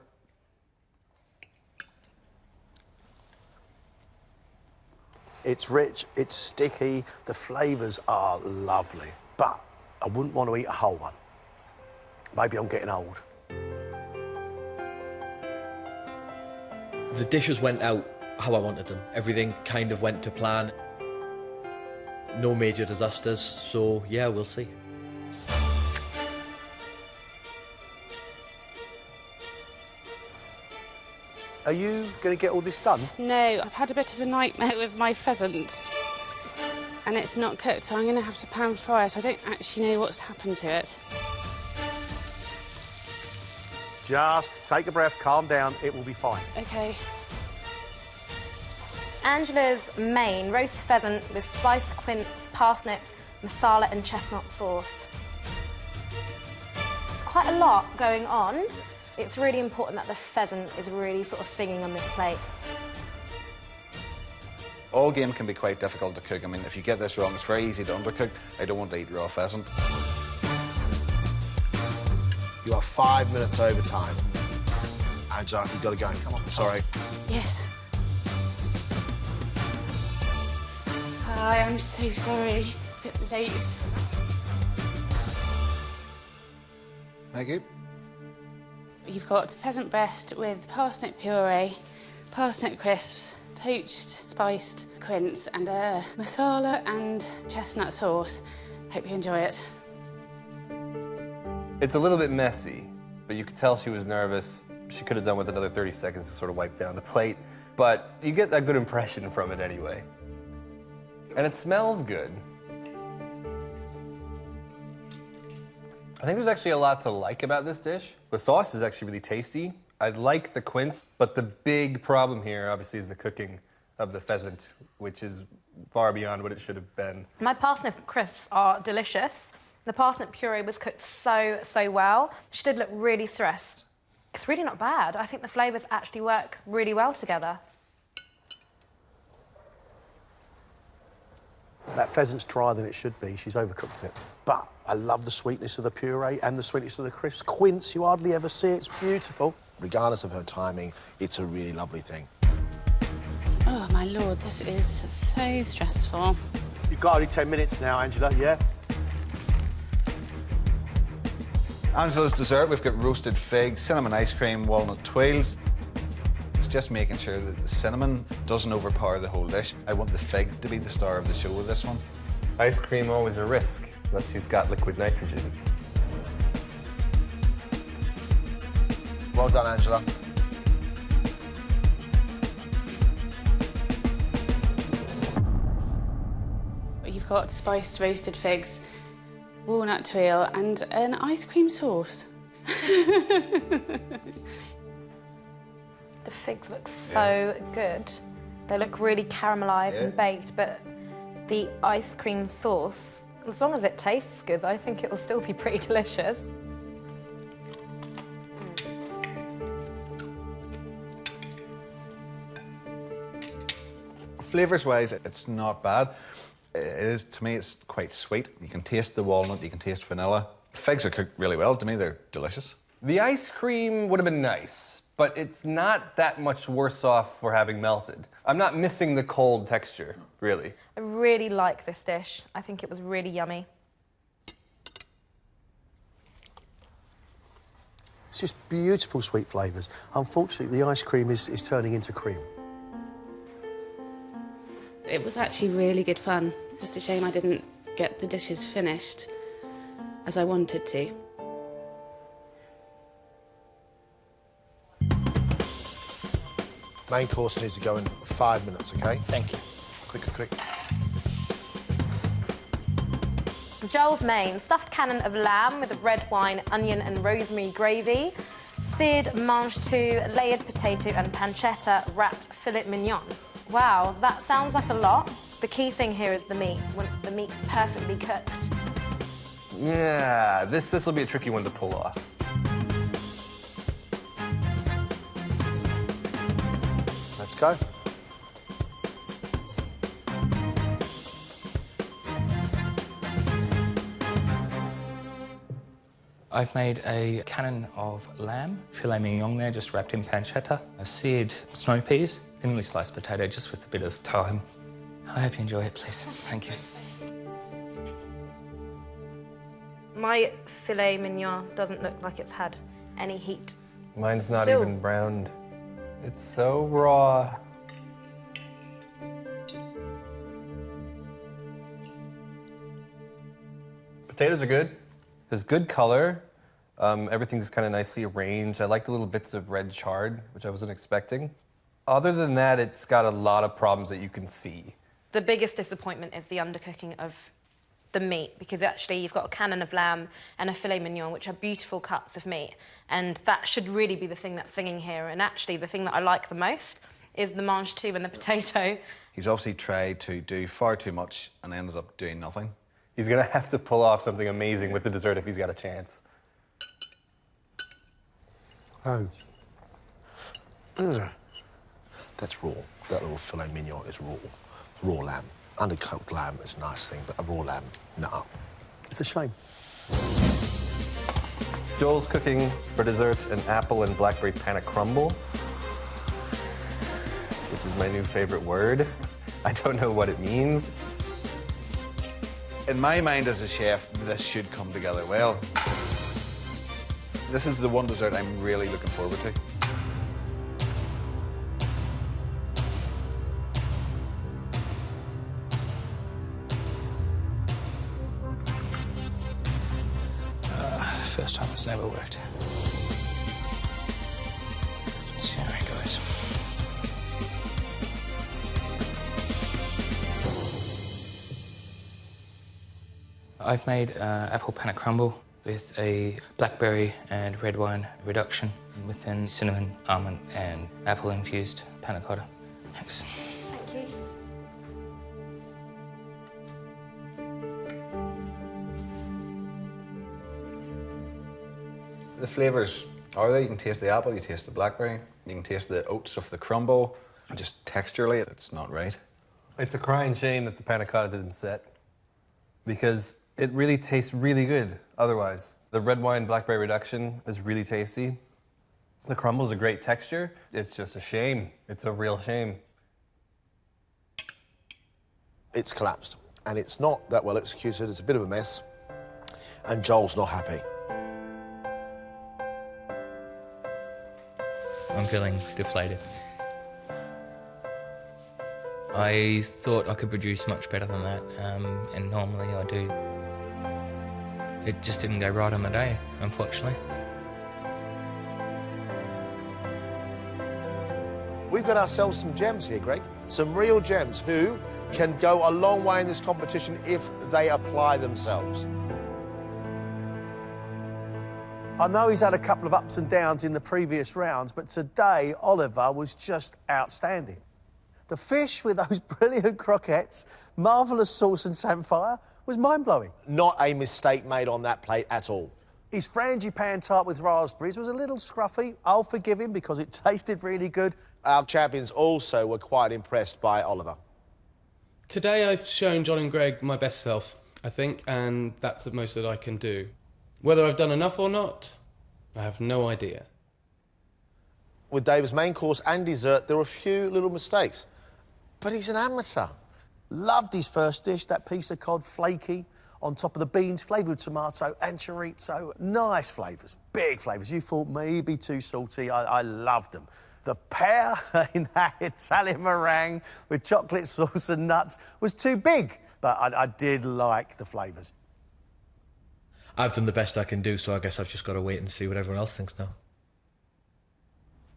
Speaker 18: It's rich, it's sticky, the flavours are lovely, but I wouldn't want to eat a whole one. Maybe I'm getting old.
Speaker 16: The dishes went out how I wanted them. Everything kind of went to plan. No major disasters, so yeah, we'll see.
Speaker 18: Are you going to get all this done?
Speaker 8: No, I've had a bit of a nightmare with my pheasant. And it's not cooked, so I'm going to have to pan fry it. I don't actually know what's happened to it.
Speaker 18: Just take a breath, calm down, it will be fine.
Speaker 8: OK.
Speaker 22: Angela's main roast pheasant with spiced quince, parsnips, masala and chestnut sauce. There's quite a lot going on. It's really important that the pheasant is really sort of singing on this plate.
Speaker 2: All game can be quite difficult to cook. I mean, if you get this wrong, it's very easy to undercook. I don't want to eat raw pheasant.
Speaker 3: You are 5 minutes over time. Angela, you've got to go. Come on. Sorry.
Speaker 8: Yes. Hi, I'm so sorry. A bit late.
Speaker 2: Thank you.
Speaker 8: You've got pheasant breast with parsnip puree, parsnip crisps, poached spiced quince and a masala and chestnut sauce. Hope you enjoy it.
Speaker 5: It's a little bit messy, but you could tell she was nervous. She could have done with another 30 seconds to sort of wipe down the plate, but you get a good impression from it anyway. And it smells good. I think there's actually a lot to like about this dish. The sauce is actually really tasty. I like the quince, but the big problem here, obviously, is the cooking of the pheasant, which is far beyond what it should have been.
Speaker 22: My parsnip crisps are delicious. The parsnip puree was cooked so well. She did look really stressed. It's really not bad. I think the flavours actually work really well together.
Speaker 18: That pheasant's drier than it should be. She's overcooked it. But I love the sweetness of the puree and the sweetness of the crisps. Quince, you hardly ever see it. It's beautiful.
Speaker 3: Regardless of her timing, it's a really lovely thing.
Speaker 8: Oh, my Lord, this is so stressful.
Speaker 18: You've got only 10 minutes now, Angela, yeah?
Speaker 2: Angela's dessert, we've got roasted figs, cinnamon ice cream, walnut twirls. It's just making sure that the cinnamon doesn't overpower the whole dish. I want the fig to be the star of the show with this one.
Speaker 5: Ice cream always a risk, unless she's got liquid nitrogen.
Speaker 3: Well done, Angela.
Speaker 8: You've got spiced roasted figs, walnut twirl and an ice cream sauce.
Speaker 22: The figs look so good. They look really caramelised and baked, but the ice cream sauce, as long as it tastes good, I think it will still be pretty delicious.
Speaker 2: Flavours-wise, it's not bad. It is, to me, it's quite sweet. You can taste the walnut, you can taste vanilla. Figs are cooked really well. To me, they're delicious.
Speaker 5: The ice cream would have been nice, but it's not that much worse off for having melted. I'm not missing the cold texture, really.
Speaker 22: I really like this dish. I think it was really yummy.
Speaker 18: It's just beautiful sweet flavours. Unfortunately, the ice cream is turning into cream.
Speaker 8: It was actually really good fun. Just a shame I didn't get the dishes finished as I wanted to.
Speaker 3: Main course needs to go in 5 minutes, OK?
Speaker 4: Thank you.
Speaker 3: Quick.
Speaker 22: Joel's main, stuffed cannon of lamb with red wine, onion and rosemary gravy, seared mange tout, layered potato and pancetta, wrapped filet mignon. Wow, that sounds like a lot. The key thing here is the meat. When the meat perfectly cooked.
Speaker 5: Yeah, this will be a tricky one to pull off.
Speaker 6: Let's go.
Speaker 4: I've made a cannon of lamb, filet mignon there, just wrapped in pancetta, a seared snow peas, thinly sliced potato, just with a bit of thyme. I hope you enjoy it, please. Thank you.
Speaker 22: My filet mignon doesn't look like it's had any heat.
Speaker 5: Mine's not
Speaker 22: Still.
Speaker 5: even browned. It's so raw. Potatoes are good. There's good color. Everything's kind of nicely arranged. I like the little bits of red chard, which I wasn't expecting. Other than that, it's got a lot of problems that you can see.
Speaker 22: The biggest disappointment is the undercooking of the meat, because actually you've got a cannon of lamb and a filet mignon, which are beautiful cuts of meat, and that should really be the thing that's singing here. And actually the thing that I like the most is the mange tout and the potato.
Speaker 2: He's obviously tried to do far too much and ended up doing nothing.
Speaker 5: He's gonna have to pull off something amazing with the dessert if he's got a chance.
Speaker 3: Oh. Ugh. That's raw. That little filet mignon is raw. Raw lamb. Undercooked lamb is a nice thing, but a raw lamb, nah.
Speaker 6: It's a shame.
Speaker 5: Joel's cooking for dessert an apple and blackberry panna crumble, which is my new favorite word. I don't know what it means.
Speaker 2: In my mind as a chef, this should come together well. This is the one dessert I'm really looking forward to.
Speaker 20: First time it's never worked. Let's see how it goes. I've made apple panna crumble with a blackberry and red wine reduction with then cinnamon, almond and apple infused panna cotta. Thanks.
Speaker 22: Thank you.
Speaker 2: The flavours are there. You can taste the apple, you taste the blackberry, you can taste the oats of the crumble. Just texturally, it's not right.
Speaker 5: It's a crying shame that the panna cotta didn't set, because it really tastes really good otherwise. The red wine blackberry reduction is really tasty. The crumble's a great texture. It's just a shame. It's a real shame.
Speaker 3: It's collapsed, and it's not that well executed. It's a bit of a mess, and Joel's not happy.
Speaker 7: I'm feeling deflated. I thought I could produce much better than that, and normally I do. It just didn't go right on the day, unfortunately.
Speaker 3: We've got ourselves some gems here, Greg. Some real gems who can go a long way in this competition if they apply themselves.
Speaker 6: I know he's had a couple of ups and downs in the previous rounds, but today Oliver was just outstanding. The fish with those brilliant croquettes, marvellous sauce and samphire was mind-blowing.
Speaker 3: Not a mistake made on that plate at all.
Speaker 6: His frangipane tart with raspberries was a little scruffy. I'll forgive him because it tasted really good.
Speaker 3: Our champions also were quite impressed by Oliver.
Speaker 15: Today I've shown John and Greg my best self, I think, and that's the most that I can do. Whether I've done enough or not, I have no idea.
Speaker 3: With Dave's main course and dessert, there were a few little mistakes. But he's an amateur.
Speaker 6: Loved his first dish, that piece of cod, flaky, on top of the beans, flavoured with tomato and chorizo. Nice flavours, big flavours. You thought maybe too salty. I loved them. The pear in that Italian meringue with chocolate sauce and nuts was too big, but I did like the flavours.
Speaker 16: I've done the best I can do, so I guess I've just got to wait and see what everyone else thinks now.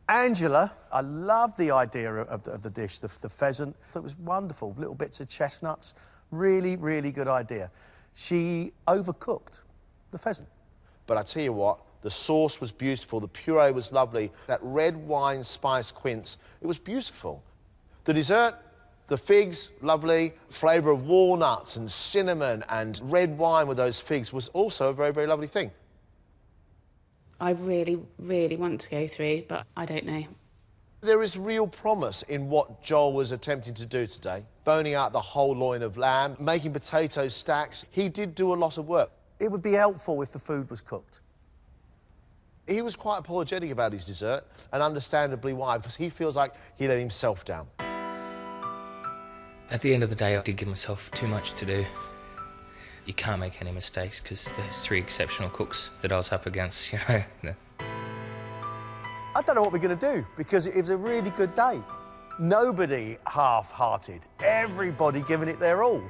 Speaker 6: Angela, I loved the idea of the dish, the pheasant. It was wonderful, little bits of chestnuts. Really, really good idea.
Speaker 18: She overcooked the pheasant.
Speaker 3: But I tell you what, the sauce was beautiful, the puree was lovely, that red wine spice quince, it was beautiful. The dessert, the figs, lovely, flavour of walnuts and cinnamon and red wine with those figs was also a very, very lovely thing.
Speaker 8: I really, really want to go through, but I don't know.
Speaker 3: There is real promise in what Joel was attempting to do today. Boning out the whole loin of lamb, making potato stacks. He did do a lot of work.
Speaker 18: It would be helpful if the food was cooked.
Speaker 3: He was quite apologetic about his dessert, and understandably why, because he feels like he let himself down.
Speaker 4: At the end of the day, I did give myself too much to do. You can't make any mistakes because there's 3 exceptional cooks that I was up against, you know.
Speaker 18: I don't know what we're going to do, because it was a really good day. Nobody half-hearted. Everybody giving it their all.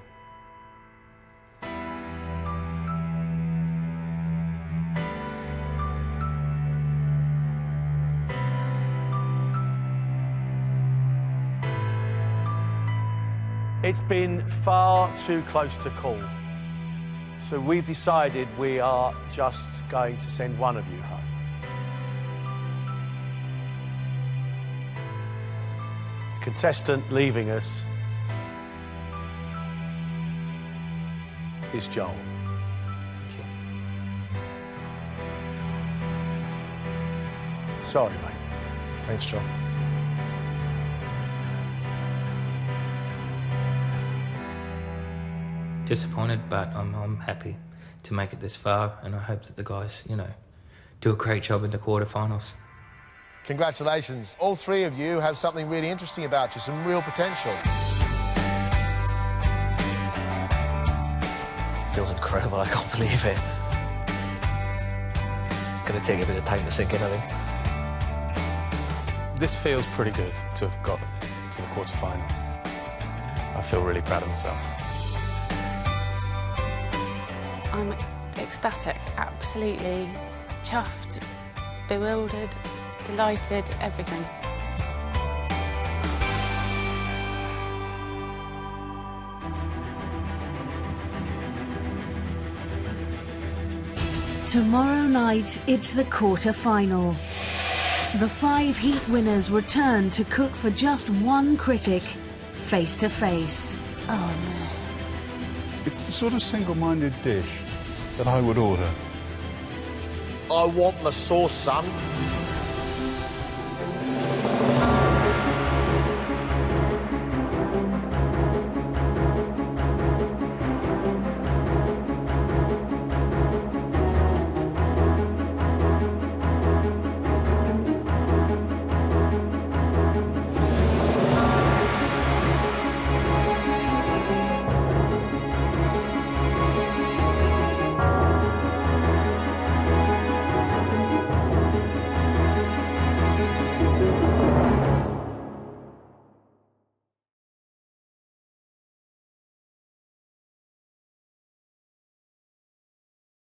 Speaker 18: It's been far too close to call. So we've decided we are just going to send one of you home. The contestant leaving us is Joel. Sorry, mate.
Speaker 3: Thanks, Joel.
Speaker 4: Disappointed, but I'm happy to make it this far, and I hope that the guys, you know, do a great job in the quarterfinals.
Speaker 3: Congratulations. All 3 of you have something really interesting about you, some real potential.
Speaker 19: Feels incredible, I can't believe it. Gonna take a bit of time to sink in, I think.
Speaker 15: This feels pretty good to have got to the quarter-final. I feel really proud of myself.
Speaker 8: I'm ecstatic, absolutely chuffed, bewildered, delighted, everything.
Speaker 1: Tomorrow night, it's the quarter-final. The 5 heat winners return to cook for just one critic, face to face.
Speaker 8: Oh no.
Speaker 10: It's the sort of single-minded dish that I would order.
Speaker 3: I want my sauce, son.